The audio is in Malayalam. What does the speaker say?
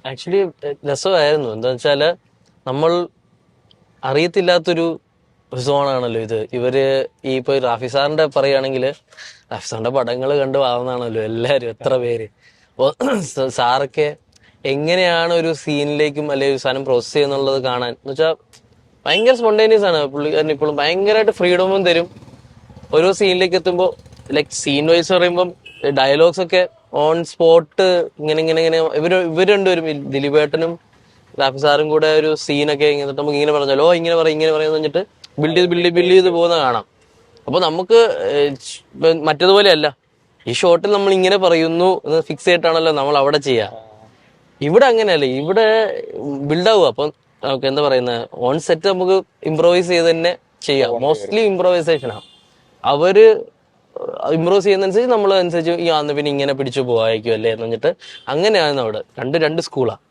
ആക്ച്വലി രസമായിരുന്നു. എന്താ വെച്ചാല് നമ്മൾ അറിയത്തില്ലാത്തൊരു സോണാണല്ലോ ഇത്. ഇവര് ഈ ഇപ്പൊ റാഫി സാറിന്റെ പറയുകയാണെങ്കിൽ റാഫി സാറിന്റെ പടങ്ങൾ കണ്ട് വളർന്നാണല്ലോ എല്ലാരും, എത്ര പേര്. അപ്പൊ സാറൊക്കെ എങ്ങനെയാണ് ഒരു സീനിലേക്കും അല്ലെങ്കിൽ ഒരു സാധനം പ്രോസസ് ചെയ്യുന്നുള്ളത് കാണാൻ എന്ന് വെച്ചാൽ ഭയങ്കര സ്പോണ്ടേനിയസ് ആണ് പുള്ളിക്കാരൻ. ഇപ്പോഴും ഭയങ്കരമായിട്ട് ഫ്രീഡമും തരും ഓരോ സീനിലേക്ക് എത്തുമ്പോൾ. ലൈക് സീൻ വൈസ് പറയുമ്പം ഡയലോഗ്സ് ഒക്കെ ഓൺ സ്പോട്ട് ഇങ്ങനെ ഇങ്ങനെ ഇങ്ങനെ ഇവര് രണ്ടുപേരും ദിലീപേട്ടനും റാഫി സാറും കൂടെ ഒരു സീനൊക്കെ ഇങ്ങനെ നമുക്ക് ഇങ്ങനെ പറഞ്ഞാലോ ഇങ്ങനെ പറയാന്ന് പറഞ്ഞിട്ട് ബിൽഡ് ചെയ്ത് പോകുന്ന കാണാം. അപ്പൊ നമുക്ക് മറ്റേതുപോലെയല്ല, ഈ ഷോട്ടിൽ നമ്മൾ ഇങ്ങനെ പറയുന്നു എന്ന് ഫിക്സ് ചെയ്തിട്ടാണല്ലോ നമ്മൾ അവിടെ ചെയ്യുക. ഇവിടെ അങ്ങനെയല്ല, ഇവിടെ ബിൽഡാവുക. അപ്പം നമുക്ക് എന്താ പറയുന്നത്, ഓൺ സെറ്റ് നമുക്ക് ഇംപ്രോവൈസ് ചെയ്ത് തന്നെ ചെയ്യാം. മോസ്റ്റ്ലി ഇംപ്രോവൈസേഷനാണ്. അവര് ഇംപ്രൂവ് ചെയ്യുന്നതനുസരിച്ച് നമ്മൾ അനുസരിച്ച് ഈ ആന്ന് പിന്നെ ഇങ്ങനെ പിടിച്ചു പോവായിരിക്കും അല്ലേ എന്ന് പറഞ്ഞിട്ട് അങ്ങനെയാണ് അവിടെ രണ്ട് സ്കൂളാണ്.